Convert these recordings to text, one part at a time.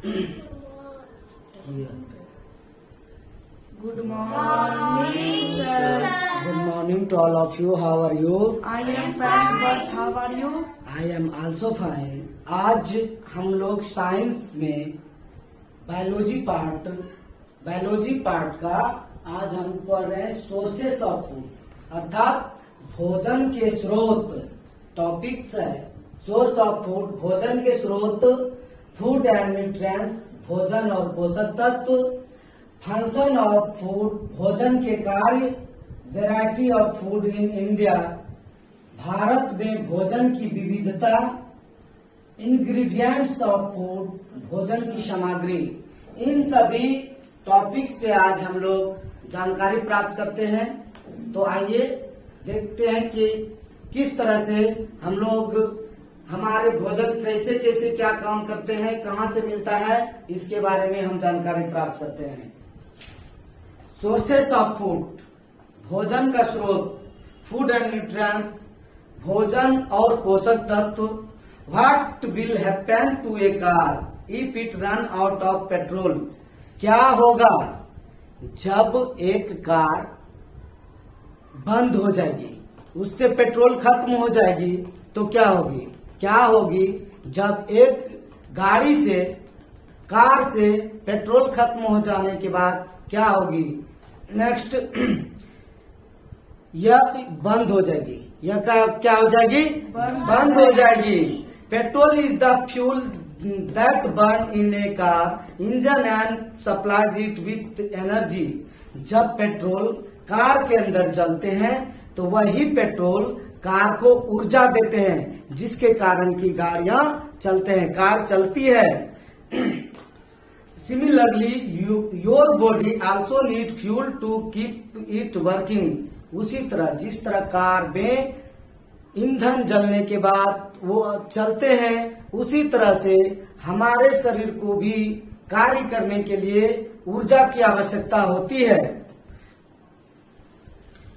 Good morning, sir. Good morning to all of you. How are you? I am fine, but how are you? I am also fine. आज हम लोग science में biology part का आज हम पढ़ रहे हैं सोर्सेस ऑफ फूड, अर्थात भोजन के स्रोत। टॉपिक्स है सोर्स ऑफ फूड, भोजन के स्रोत, फूड एंड न्यूट्रिएंट्स, भोजन और पोषक तत्व, फंक्शन ऑफ फूड, भोजन के कार्य, variety of food in India, Bharat में भोजन की विविधता, इंग्रेडिएंट्स ऑफ फूड, भोजन की सामग्री। इन सभी टॉपिक्स पे आज हम लोग जानकारी प्राप्त करते हैं। तो आइए देखते हैं कि किस तरह से हम लोग हमारे भोजन कैसे कैसे क्या काम करते हैं, कहाँ से मिलता है, इसके बारे में हम जानकारी प्राप्त करते हैं। सोर्सेस ऑफ फूड, भोजन का स्रोत, फूड एंड न्यूट्रिएंट्स, भोजन और पोषक तत्व। What will happen to a car if it run out of petrol? क्या होगा जब एक कार बंद हो जाएगी, उससे पेट्रोल खत्म हो जाएगी, तो क्या होगी? क्या होगी जब एक गाड़ी से, कार से पेट्रोल खत्म हो जाने के बाद क्या होगी? नेक्स्ट, यह बंद हो जाएगी। यह क्या हो जाएगी? बंद हो जाएगी। Petrol is the fuel that burn in A car engine and supplies it with energy. जब पेट्रोल कार के अंदर जलते हैं तो वही पेट्रोल कार को ऊर्जा देते हैं, जिसके कारण की गाड़ियां चलते हैं, कार चलती है। Similarly, your body also need fuel to keep it working. उसी तरह जिस तरह कार में ईंधन जलने के बाद वो चलते हैं, उसी तरह से हमारे शरीर को भी कार्य करने के लिए ऊर्जा की आवश्यकता होती है।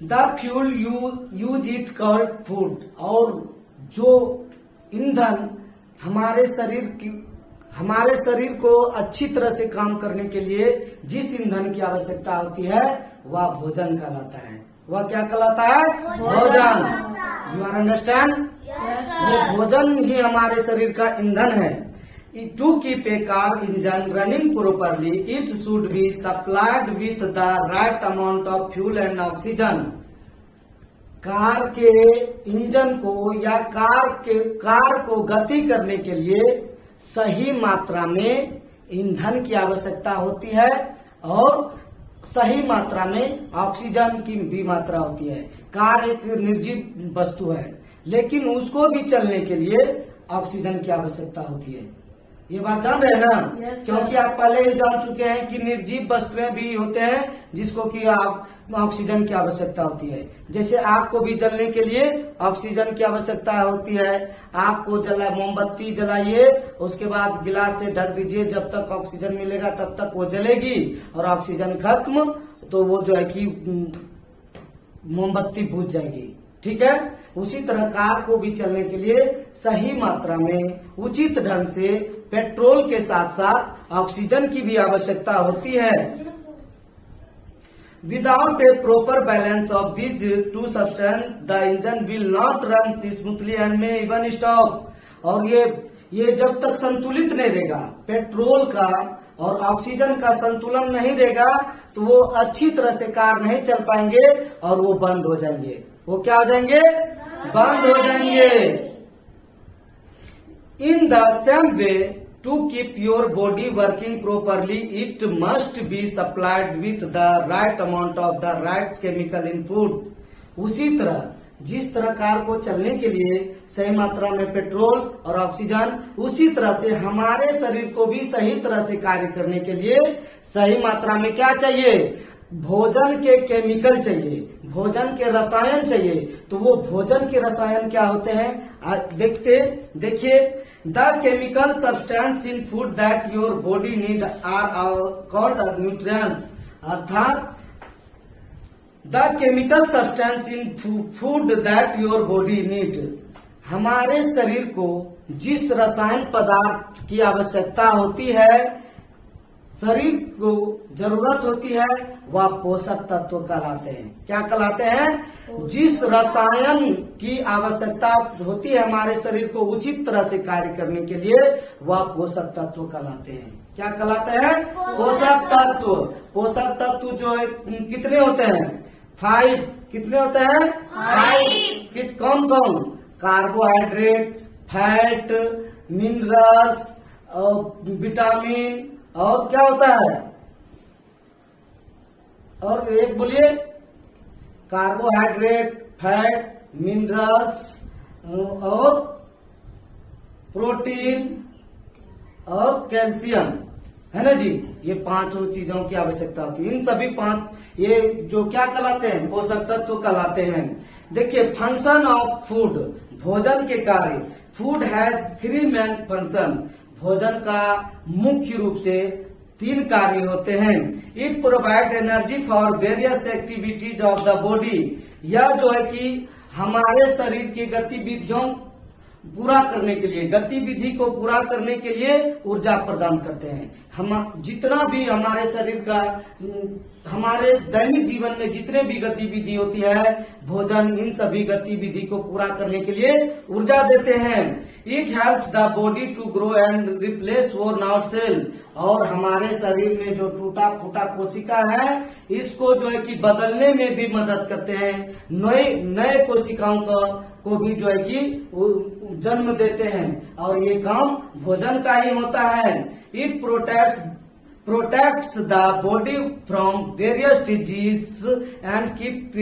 The fuel you use it called food. और जो ईंधन हमारे शरीर को अच्छी तरह से काम करने के लिए जिस ईंधन की आवश्यकता होती है वह भोजन कहलाता है। वह क्या कहलाता है? भोजन। You are understand? ये भोजन ही हमारे शरीर का ईंधन है। To keep a car engine running properly it should be supplied with the right amount of fuel and oxygen. Car के इंजन को या कार को गति करने के लिए सही मात्रा में ईंधन की आवश्यकता होती है और सही मात्रा में ऑक्सीजन की भी मात्रा होती है। कार एक निर्जीव वस्तु है, लेकिन उसको भी चलने के लिए ऑक्सीजन की आवश्यकता होती है। ये बात जान रहे हैं ना? Yes, क्योंकि आप पहले ही जान चुके हैं कि निर्जीव वस्तुएं भी होते हैं जिसको कि ऑक्सीजन की आवश्यकता होती है। जैसे आग को भी जलने के लिए ऑक्सीजन की आवश्यकता होती है। आग को मोमबत्ती जलाइए, उसके बाद गिलास से ढक दीजिए, जब तक ऑक्सीजन मिलेगा तब तक वो जलेगी, और ऑक्सीजन खत्म तो वो जो है कि मोमबत्ती बुझ जाएगी। ठीक है? उसी तरह कार को भी चलने के लिए सही मात्रा में उचित ढंग से पेट्रोल के साथ साथ ऑक्सीजन की भी आवश्यकता होती है। Without A proper balance of these two substance the engine will not run smoothly and may even stop. और ये जब तक संतुलित नहीं रहेगा, पेट्रोल का और ऑक्सीजन का संतुलन नहीं रहेगा, तो वो अच्छी तरह से कार नहीं चल पाएंगे और वो बंद हो जाएंगे। वो क्या हो जाएंगे? बंद हो जाएंगे। In the same way to keep your body working properly it must be supplied with the right amount of the right chemical in food. उसी तरह जिस तरह कार को चलने के लिए सही मात्रा में पेट्रोल और ऑक्सीजन, उसी तरह से हमारे शरीर को भी सही तरह से कार्य करने के लिए सही मात्रा में क्या चाहिए? भोजन के केमिकल चाहिए, भोजन के रसायन चाहिए। तो वो भोजन के रसायन क्या होते हैं? देखिए, the chemical substance in food that your body need are called nutrients. अर्थात the chemical substance in food that your body need, हमारे शरीर को जिस रसायन पदार्थ की आवश्यकता होती है, शरीर को जरूरत होती है, वह पोषक तत्व कहलाते हैं। क्या कहलाते हैं? जिस रसायन की आवश्यकता होती है हमारे शरीर को उचित तरह से कार्य करने के लिए, वह पोषक तत्व कहलाते हैं। क्या कहलाते हैं? पोषक तत्व। पोषक तत्व जो है कितने होते हैं? 5। कितने होते हैं? 5। कौन कौन? कार्बोहाइड्रेट, फैट, मिनरल्स और विटामिन, और क्या होता है? और एक बोलिए। कार्बोहाइड्रेट, फैट, मिनरल्स और प्रोटीन और कैल्शियम, है ना जी। ये 5 चीजों की आवश्यकता होती है। इन सभी 5 ये जो क्या कहलाते हैं? पोषक तत्व कहलाते हैं। देखिए, फंक्शन ऑफ फूड, भोजन के कार्य। Food has 3 main function. भोजन का मुख्य रूप से 3 कार्य होते हैं। It provide energy for various activities of the body. यह जो है कि हमारे शरीर की गतिविधियों पूरा करने के लिए, गतिविधि को पूरा करने के लिए ऊर्जा प्रदान करते हैं। हम जितना भी हमारे शरीर का, हमारे दैनिक जीवन में जितने भी गतिविधि होती है, भोजन इन सभी गतिविधि को पूरा करने के लिए ऊर्जा देते हैं। It helps the body to grow and replace worn out cell. और हमारे शरीर में जो टूटा फूटा कोशिका है, इसको जो है कि बदलने में भी मदद करते हैं। नए कोशिकाओं को भी जो है कि जन्म देते हैं, और ये काम भोजन का ही होता है। It protects the body from various diseases and keep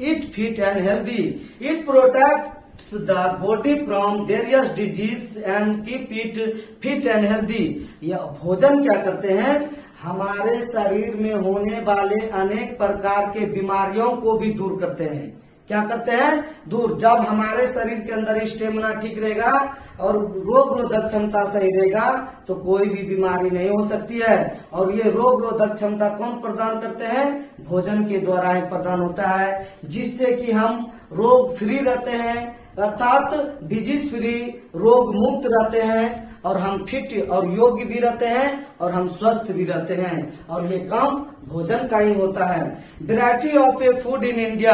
it fit and healthy. It protects the body from various diseases and keep it fit and healthy. यह भोजन क्या करते हैं? हमारे शरीर में होने वाले अनेक प्रकार के बीमारियों को भी दूर करते हैं। क्या करते हैं? दूर। जब हमारे शरीर के अंदर स्टेमिना ठीक रहेगा और रोग रोधक क्षमता सही रहेगा, तो कोई भी बीमारी नहीं हो सकती है। और ये रोग रोधक क्षमता कौन प्रदान करते हैं? भोजन के द्वारा ही प्रदान होता है, जिससे कि हम रोग फ्री रहते हैं, अर्थात डिजीज फ्री, रोग मुक्त रहते हैं, और हम फिट और योग्य भी रहते हैं, और हम स्वस्थ भी रहते हैं। और ये काम भोजन का ही होता है। Variety of A food in India.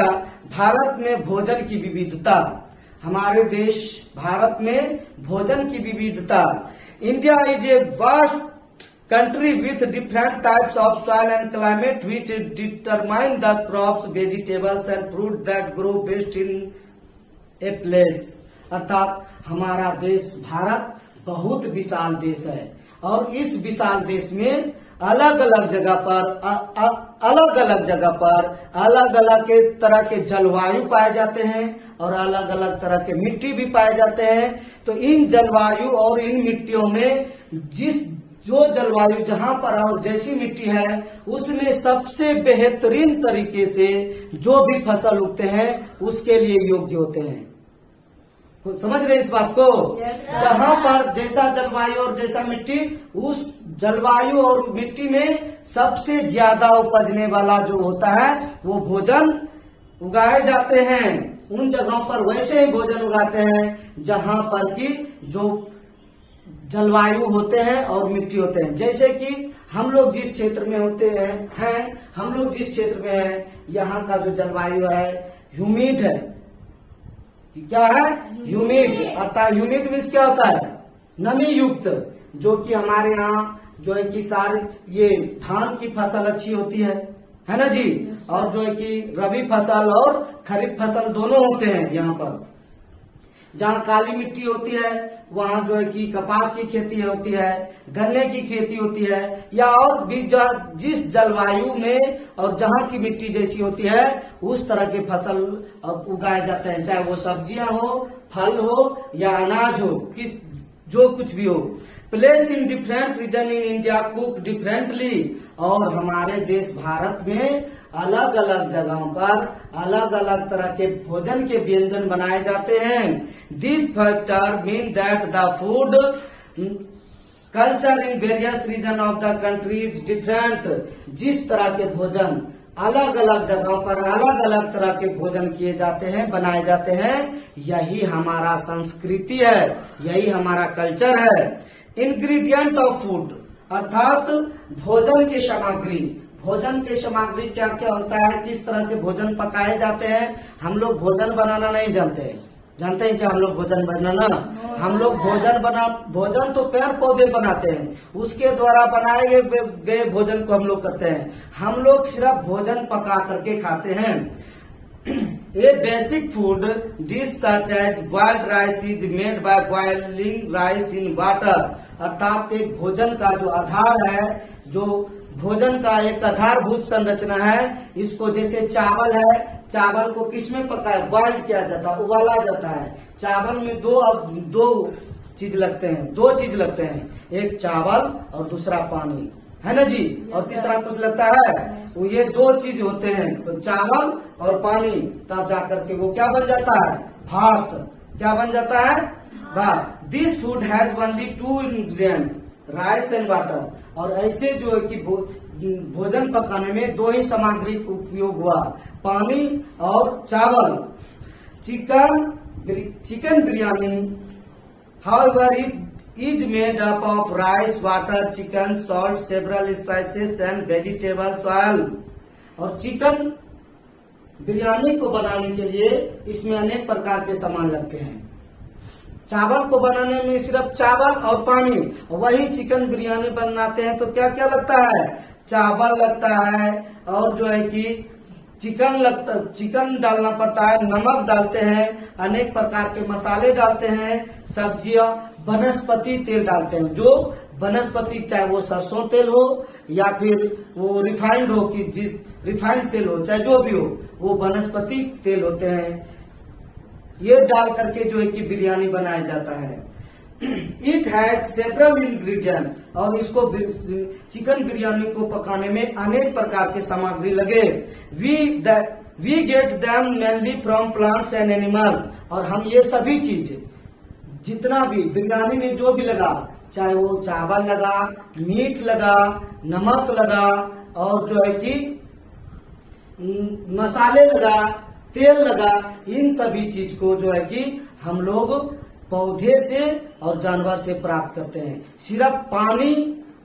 Bharat में भोजन की विविधता। हमारे देश भारत में भोजन की विविधता। India is a vast country with different types of soil and climate which determine the crops, vegetables and fruit that grow best in a place. अर्थात हमारा देश भारत बहुत विशाल देश है, और इस विशाल देश में अलग अलग जगह पर अलग अलग के तरह के जलवायु पाए जाते हैं, और अलग अलग तरह के मिट्टी भी पाए जाते हैं। तो इन जलवायु और इन मिट्टियों में जो जलवायु जहां पर और जैसी मिट्टी है, उसमें सबसे बेहतरीन तरीके से जो भी फसल उगते हैं उसके लिए योग्य होते हैं। समझ रहे इस बात को? जहां पर जैसा जलवायु और जैसा मिट्टी, उस जलवायु और मिट्टी में सबसे ज्यादा उपजने वाला जो होता है वो भोजन उगाए जाते हैं। उन जगहों पर वैसे ही भोजन उगाते हैं जहां पर की जो जलवायु होते हैं और मिट्टी होते हैं। जैसे कि हम लोग जिस क्षेत्र में होते हैं, हम लोग जिस क्षेत्र में हैं, यहाँ का जो जलवायु है ह्यूमिड है। क्या है? ह्यूमिड। अर्थात ह्यूमिड मीन्स क्या होता है? नमी युक्त। जो कि हमारे यहाँ जो है कि सारे ये धान की फसल अच्छी होती है ना जी। और जो है कि रबी फसल और खरीफ फसल दोनों होते हैं। यहाँ पर जहाँ काली मिट्टी होती है, वहाँ जो है कि कपास की खेती होती है, गन्ने की खेती होती है, या और भी जिस जलवायु में और जहाँ की मिट्टी जैसी होती है उस तरह के फसल उगाए जाते हैं, चाहे वो सब्जियां हो, फल हो या अनाज हो, जो कुछ भी हो। Place in different region in India cook differently. और हमारे देश भारत में अलग अलग जगहों पर अलग अलग तरह के भोजन के व्यंजन बनाए जाते हैं। This factor mean that the food culture in various region of the country is different. जिस तरह के भोजन अलग अलग जगहों पर अलग अलग तरह के भोजन किए जाते हैं, बनाए जाते हैं। यही हमारा संस्कृति है, यही हमारा कल्चर है। इंग्रेडिएंट ऑफ फूड अर्थात भोजन की सामग्री। भोजन की सामग्री क्या क्या होता है, किस तरह से भोजन पकाए जाते हैं। हम लोग भोजन बनाना नहीं जानते हैं क्या हम लोग भोजन बनाना? हम लोग भोजन तो पेड़ पौधे बनाते हैं, उसके द्वारा बनाए गए भोजन को हम लोग करते हैं। हम लोग सिर्फ भोजन पका करके खाते हैं। A basic food dish such as boiled rice is made by boiling rice in water। अर्थात एक भोजन का जो आधार है, जो भोजन का एक आधारभूत संरचना है, इसको जैसे चावल है, चावल को किसमें पकाया, बॉइल्ड किया जाता है, उबाला जाता है। चावल में दो चीज लगते हैं, एक चावल और दूसरा पानी, है ना जी। और तीसरा कुछ लगता है, तो ये दो चीज होते हैं, चावल और पानी। तब जाकर के वो क्या बन जाता है, भात। क्या बन जाता है, भात। This food has only 2 ingredient, rice and water. और ऐसे जो है कि भोजन पकाने में 2 ही सामग्री का उपयोग हुआ, पानी और चावल। Chicken biryani however it is made up of rice, water, chicken, salt, several spices and vegetables oil। और चिकन बिरयानी को बनाने के लिए इसमें अनेक प्रकार के सामान लगते हैं। चावल को बनाने में सिर्फ चावल और पानी, वही चिकन बिरयानी बनाते हैं तो क्या क्या लगता है, चावल लगता है और जो है कि चिकन डालना पड़ता है, नमक डालते हैं, अनेक प्रकार के मसाले डालते हैं, सब्जियां, वनस्पति तेल डालते हैं। जो वनस्पति, चाहे वो सरसों तेल हो या फिर वो रिफाइंड हो, कि रिफाइंड तेल हो, चाहे जो भी हो, वो वनस्पति तेल होते हैं। ये डाल करके जो है कि बिरयानी बनाया जाता है। It has several ingredient. और इसको चिकन बिरयानी को पकाने में अनेक प्रकार के सामग्री लगे। We get them mainly from plants and animals. और हम ये सभी चीज, जितना भी बिरयानी में जो भी लगा, चाहे वो चावल लगा, मीट लगा, नमक लगा, और जो है कि मसाले लगा, तेल लगा, इन सभी चीज को जो है कि हम लोग पौधे से और जानवर से प्राप्त करते हैं। सिर्फ पानी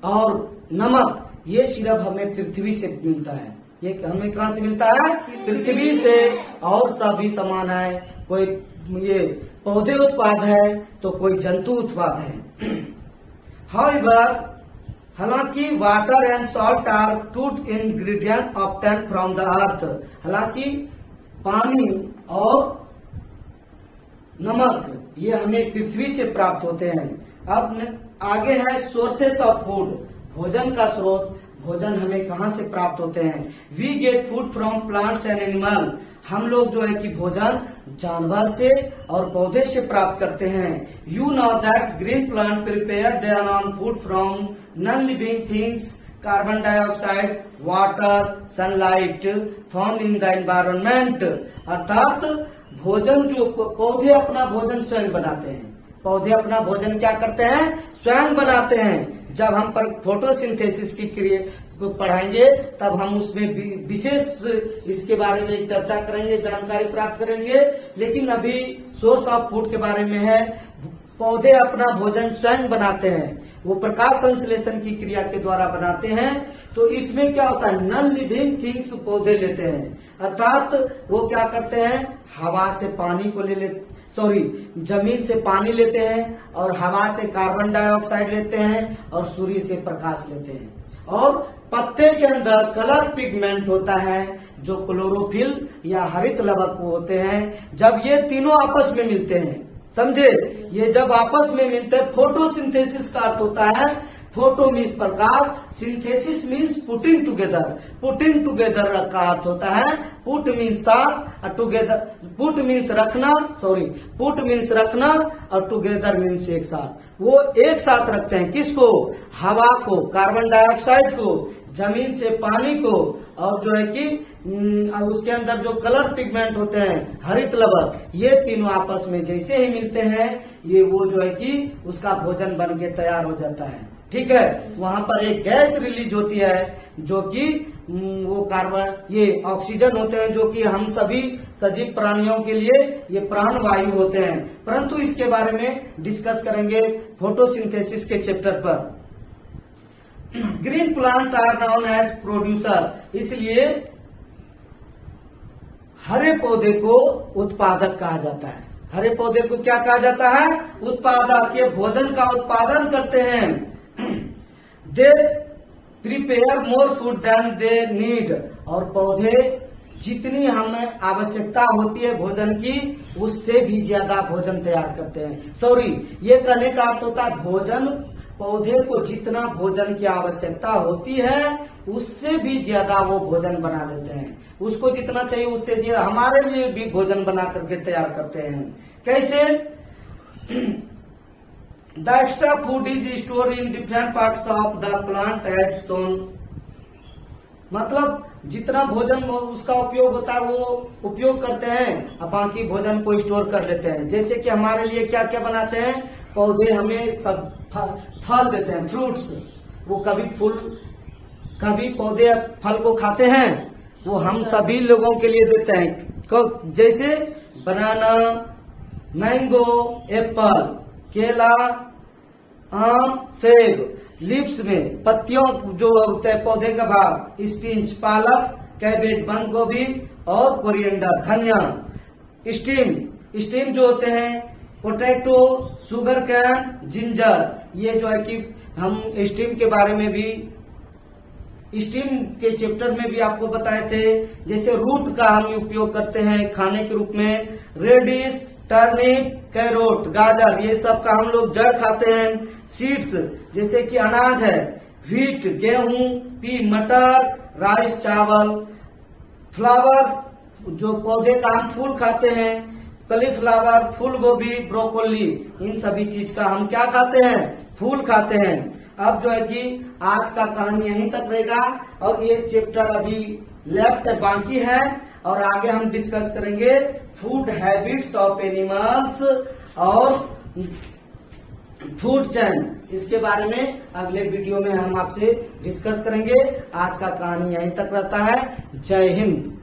और नमक ये सिर्फ हमें पृथ्वी से मिलता है। ये हमें कहाँ से मिलता है, पृथ्वी से। और सभी समान है, कोई ये पौधे उत्पाद है तो कोई जंतु उत्पाद है। हाउएवर, हालांकि water and salt are 2 ingredient obtain from the earth. हालांकि पानी और नमक ये हमें पृथ्वी से प्राप्त होते हैं। अब आगे है सोर्सेस ऑफ फूड, भोजन का स्रोत। भोजन हमें कहाँ से प्राप्त होते हैं। We get food from plants and animal. हम लोग जो है कि भोजन जानवर से और पौधे से प्राप्त करते हैं। You know that green plant prepare their own food from non living things, carbon dioxide, water, sunlight found in the environment. अर्थात भोजन जो पौधे अपना भोजन स्वयं बनाते हैं। पौधे अपना भोजन क्या करते हैं, स्वयं बनाते हैं। जब हम पर फोटोसिंथेसिस की क्रिया को पढ़ाएंगे तब हम उसमें विशेष इसके बारे में चर्चा करेंगे, जानकारी प्राप्त करेंगे। लेकिन अभी सोर्स ऑफ फूड के बारे में है। पौधे अपना भोजन स्वयं बनाते हैं, वो प्रकाश संश्लेषण की क्रिया के द्वारा बनाते हैं। तो इसमें क्या होता है, नॉन लिविंग थिंग्स पौधे लेते हैं। अर्थात वो क्या करते हैं, हवा से पानी को जमीन से पानी लेते हैं और हवा से कार्बन डाइऑक्साइड लेते हैं और सूर्य से प्रकाश लेते हैं। और पत्ते के अंदर कलर पिगमेंट होता है जो क्लोरोफिल या हरित लवक होते हैं। जब ये तीनों आपस में मिलते हैं, समझे, ये जब आपस में मिलते हैं, फोटोसिंथेसिस का अर्थ होता है, फोटो मीन्स प्रकाश, synthesis means putting together. Putting together का अर्थ होता है, पुट मीन्स साथ, टुगेदर, पुट मीन्स रखना, पुट मीन्स रखना और टुगेदर मीन्स एक साथ। वो एक साथ रखते हैं किसको, हवा को, कार्बन डाइऑक्साइड को, जमीन से पानी को, और जो है कि उसके अंदर जो कलर पिगमेंट होते हैं, हरित लवक, ये तीनों आपस में जैसे ही मिलते हैं, ये वो जो है कि उसका भोजन बन के तैयार हो जाता है। ठीक है, वहां पर एक गैस रिलीज होती है जो कि वो कार्बन, ये ऑक्सीजन होते हैं जो कि हम सभी सजीव प्राणियों के लिए ये प्राण वायु होते हैं। परंतु इसके बारे में डिस्कस करेंगे फोटोसिंथेसिस के चैप्टर पर। Green plant are known as producer, इसलिए हरे पौधे को उत्पादक कहा जाता है। हरे पौधे को क्या कहा जाता है? उत्पादक। ये भोजन का उत्पादन करते हैं। They prepare more food than they need, और पौधे जितनी हमें आवश्यकता होती है भोजन की उससे भी ज्यादा भोजन तैयार करते हैं। सॉरी, ये कहने का अर्थ होता है भोजन, पौधे को जितना भोजन की आवश्यकता होती है उससे भी ज्यादा वो भोजन बना लेते हैं। उसको जितना चाहिए उससे ज्यादा हमारे लिए भी भोजन बना करके तैयार करते हैं। कैसे? The extra food is store in different parts of the plant as shown, मतलब जितना भोजन उसका उपयोग होता है वो उपयोग करते हैं, और बाकी भोजन को स्टोर कर लेते हैं। जैसे कि हमारे लिए क्या क्या बनाते हैं, पौधे हमें सब फल देते हैं, फ्रूट्स। वो कभी पौधे फल को खाते हैं, वो हम सभी लोगों के लिए देते हैं। जैसे बनाना, मैंगो, एप्पल, केला, आम, सेब। लीव्स में पत्तियों जो होते हैं पौधे का भाग, स्पिंच, पालक, कैबेज, बंद गोभी और कोरिएंडर, धनिया। स्टीम जो होते हैं पोटैटो, शुगर कैन, जिंजर। ये जो है कि हम स्टीम के बारे में भी स्टीम के चैप्टर में भी आपको बताए थे। जैसे रूट का हम उपयोग करते हैं खाने के रूप में, रेडिश, टर्निप, कैरोट, गाजर, ये सब का हम लोग जड़ खाते हैं। सीड्स जैसे कि अनाज है, व्हीट, गेहूं, पी, मटर, राइस, चावल। फ्लावर्स जो पौधे का हम फूल खाते हैं, कलीफ्लावर, फूल गोभी, ब्रोकोली, इन सभी चीज का हम क्या खाते हैं? फूल खाते हैं। अब जो है कि आज का कहानी यहीं तक रहेगा और ये चैप्टर अभी लेफ्ट बाकी है और आगे हम डिस्कस करेंगे फूड हैबिट्स ऑफ एनिमल्स और फूड चेन। इसके बारे में अगले वीडियो में हम आपसे डिस्कस करेंगे। आज का कहानी यहीं तक रहता है। जय हिंद।